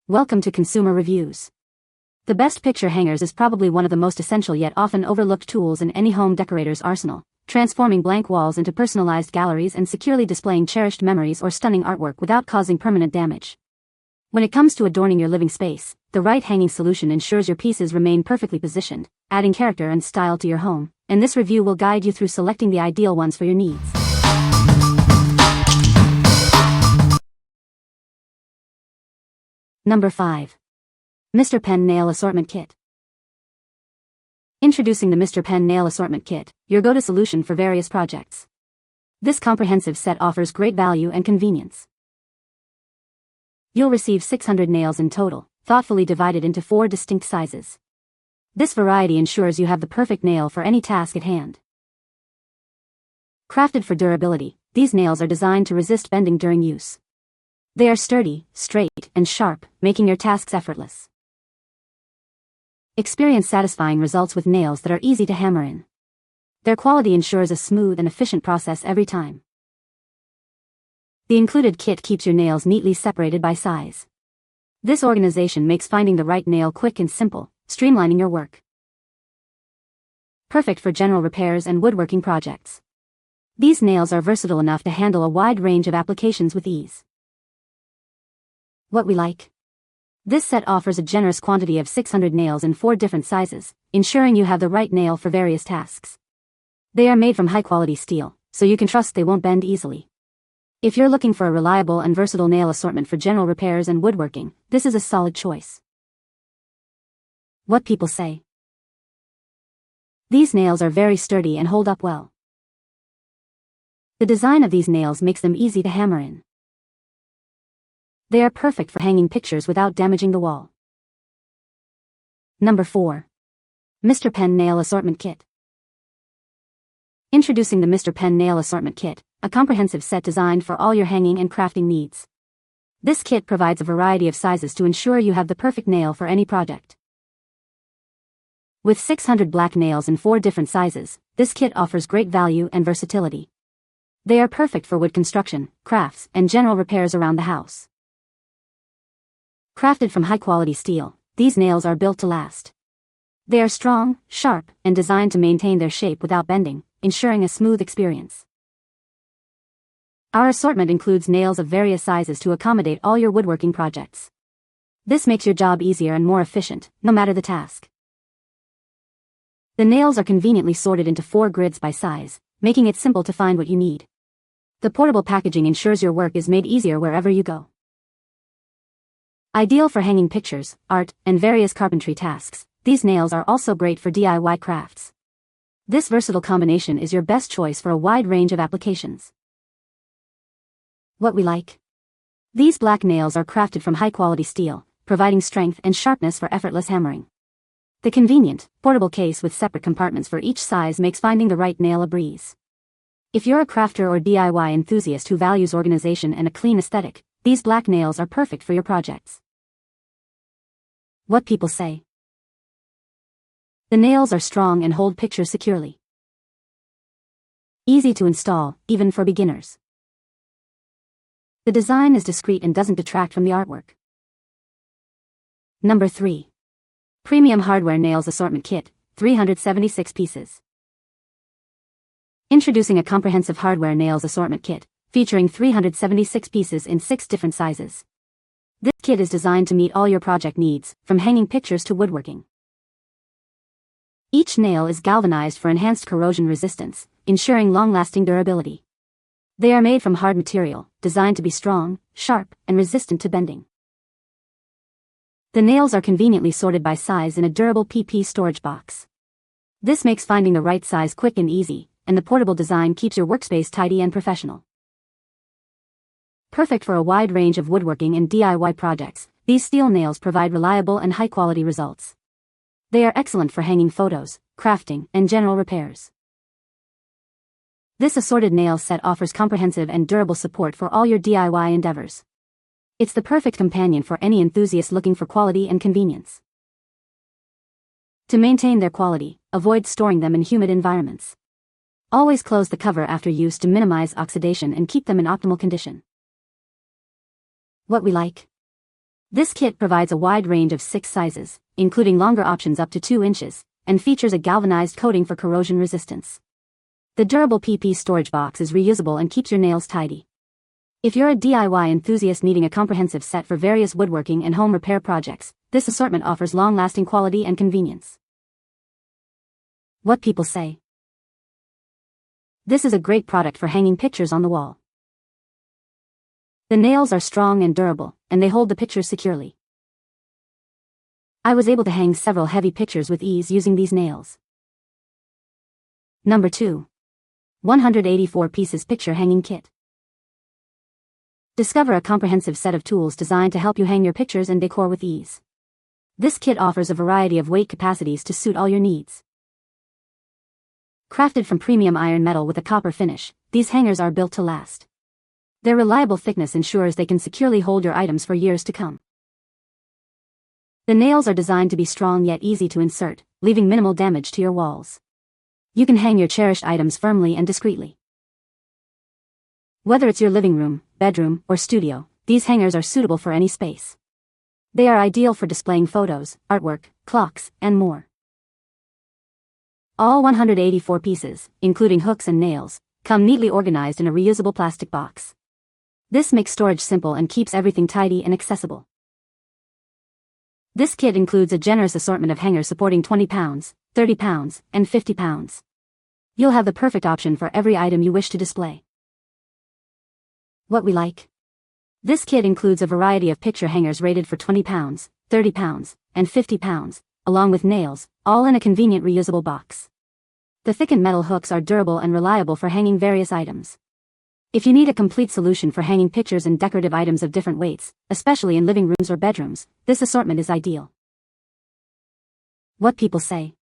Welcome to Consumer Reviews. The best picture hangers is probably one of the most essential yet often overlooked tools in any home decorator's arsenal, transforming blank walls into personalized galleries and securely displaying cherished memories or stunning artwork without causing permanent damage. When it comes to adorning your living space, the right hanging solution ensures your pieces remain perfectly positioned, adding character and style to your home, and this review will guide you through selecting the ideal ones for your needs. Number 5. Mr. Pen Nail Assortment Kit. Introducing the Mr. Pen Nail Assortment Kit, your go-to solution for various projects. This comprehensive set offers great value and convenience. You'll receive 600 nails in total, thoughtfully divided into 4 distinct sizes. This variety ensures you have the perfect nail for any task at hand. Crafted for durability, these nails are designed to resist bending during use. They are sturdy, straight, and sharp, making your tasks effortless. Experience satisfying results with nails that are easy to hammer in. Their quality ensures a smooth and efficient process every time. The included kit keeps your nails neatly separated by size. This organization makes finding the right nail quick and simple, streamlining your work. Perfect for general repairs and woodworking projects. These nails are versatile enough to handle a wide range of applications with ease. What we like. This set offers a generous quantity of 600 nails in 4 different sizes, ensuring you have the right nail for various tasks. They are made from high-quality steel, so you can trust they won't bend easily. If you're looking for a reliable and versatile nail assortment for general repairs and woodworking, this is a solid choice. What people say. These nails are very sturdy and hold up well. The design of these nails makes them easy to hammer in. They are perfect for hanging pictures without damaging the wall. Number 4. Mr. Pen Nail Assortment Kit. Introducing the Mr. Pen Nail Assortment Kit, a comprehensive set designed for all your hanging and crafting needs. This kit provides a variety of sizes to ensure you have the perfect nail for any project. With 600 black nails in 4 different sizes, this kit offers great value and versatility. They are perfect for wood construction, crafts, and general repairs around the house. Crafted from high-quality steel, these nails are built to last. They are strong, sharp, and designed to maintain their shape without bending, ensuring a smooth experience. Our assortment includes nails of various sizes to accommodate all your woodworking projects. This makes your job easier and more efficient, no matter the task. The nails are conveniently sorted into 4 grids by size, making it simple to find what you need. The portable packaging ensures your work is made easier wherever you go. Ideal for hanging pictures, art, and various carpentry tasks, these nails are also great for DIY crafts. This versatile combination is your best choice for a wide range of applications. What we like. These black nails are crafted from high-quality steel, providing strength and sharpness for effortless hammering. The convenient, portable case with separate compartments for each size makes finding the right nail a breeze. If you're a crafter or DIY enthusiast who values organization and a clean aesthetic, these black nails are perfect for your projects. What people say. The nails are strong and hold pictures securely. Easy to install, even for beginners. The design is discreet and doesn't detract from the artwork. Number 3. Premium Hardware Nails Assortment Kit, 376 pieces. Introducing a comprehensive hardware nails assortment kit, featuring 376 pieces in 6 different sizes. This kit is designed to meet all your project needs, from hanging pictures to woodworking. Each nail is galvanized for enhanced corrosion resistance, ensuring long-lasting durability. They are made from hard material, designed to be strong, sharp, and resistant to bending. The nails are conveniently sorted by size in a durable PP storage box. This makes finding the right size quick and easy, and the portable design keeps your workspace tidy and professional. Perfect for a wide range of woodworking and DIY projects, these steel nails provide reliable and high-quality results. They are excellent for hanging photos, crafting, and general repairs. This assorted nail set offers comprehensive and durable support for all your DIY endeavors. It's the perfect companion for any enthusiast looking for quality and convenience. To maintain their quality, avoid storing them in humid environments. Always close the cover after use to minimize oxidation and keep them in optimal condition. What we like. This kit provides a wide range of 6 sizes, including longer options up to 2 inches, and features a galvanized coating for corrosion resistance. The durable PP storage box is reusable and keeps your nails tidy. If you're a DIY enthusiast needing a comprehensive set for various woodworking and home repair projects, this assortment offers long-lasting quality and convenience. What people say. This is a great product for hanging pictures on the wall. The nails are strong and durable, and they hold the pictures securely. I was able to hang several heavy pictures with ease using these nails. Number 2. 184 Pieces Picture Hanging Kit. Discover a comprehensive set of tools designed to help you hang your pictures and decor with ease. This kit offers a variety of weight capacities to suit all your needs. Crafted from premium iron metal with a copper finish, these hangers are built to last. Their reliable thickness ensures they can securely hold your items for years to come. The nails are designed to be strong yet easy to insert, leaving minimal damage to your walls. You can hang your cherished items firmly and discreetly. Whether it's your living room, bedroom, or studio, these hangers are suitable for any space. They are ideal for displaying photos, artwork, clocks, and more. All 184 pieces, including hooks and nails, come neatly organized in a reusable plastic box. This makes storage simple and keeps everything tidy and accessible. This kit includes a generous assortment of hangers supporting 20 pounds, 30 pounds, and 50 pounds. You'll have the perfect option for every item you wish to display. What we like. This kit includes a variety of picture hangers rated for 20 pounds, 30 pounds, and 50 pounds, along with nails, all in a convenient reusable box. The thickened metal hooks are durable and reliable for hanging various items. If you need a complete solution for hanging pictures and decorative items of different weights, especially in living rooms or bedrooms, this assortment is ideal. What people say.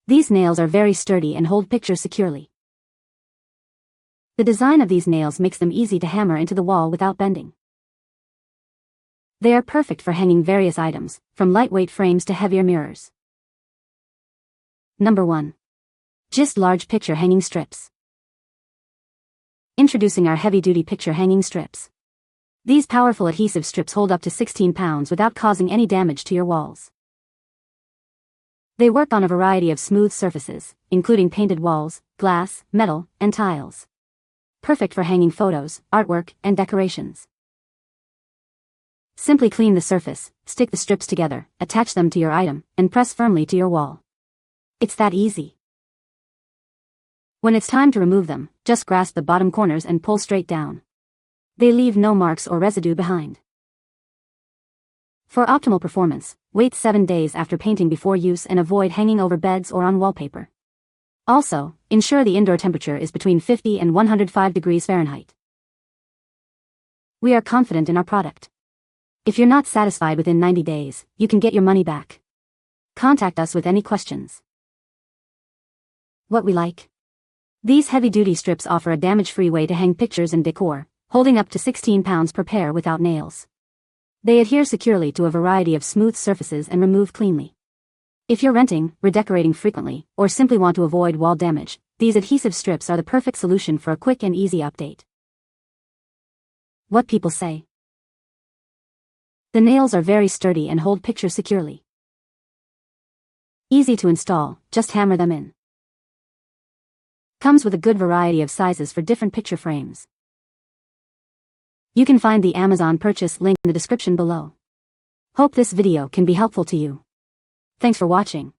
These nails are very sturdy and hold pictures securely. The design of these nails makes them easy to hammer into the wall without bending. They are perfect for hanging various items, from lightweight frames to heavier mirrors. Number 1. Gisde Large Picture Hanging Strips. Introducing our heavy-duty picture hanging strips. These powerful adhesive strips hold up to 16 pounds without causing any damage to your walls. They work on a variety of smooth surfaces, including painted walls, glass, metal, and tiles. Perfect for hanging photos, artwork, and decorations. Simply clean the surface, stick the strips together, attach them to your item, and press firmly to your wall. It's that easy. When it's time to remove them, just grasp the bottom corners and pull straight down. They leave no marks or residue behind. For optimal performance, wait 7 days after painting before use and avoid hanging over beds or on wallpaper. Also, ensure the indoor temperature is between 50 and 105 degrees Fahrenheit. We are confident in our product. If you're not satisfied within 90 days, you can get your money back. Contact us with any questions. What we like. These heavy-duty strips offer a damage-free way to hang pictures and decor, holding up to 16 pounds per pair without nails. They adhere securely to a variety of smooth surfaces and remove cleanly. If you're renting, redecorating frequently, or simply want to avoid wall damage, these adhesive strips are the perfect solution for a quick and easy update. What people say. The nails are very sturdy and hold pictures securely. Easy to install, just hammer them in. Comes with a good variety of sizes for different picture frames. You can find the Amazon purchase link in the description below. Hope this video can be helpful to you. Thanks for watching.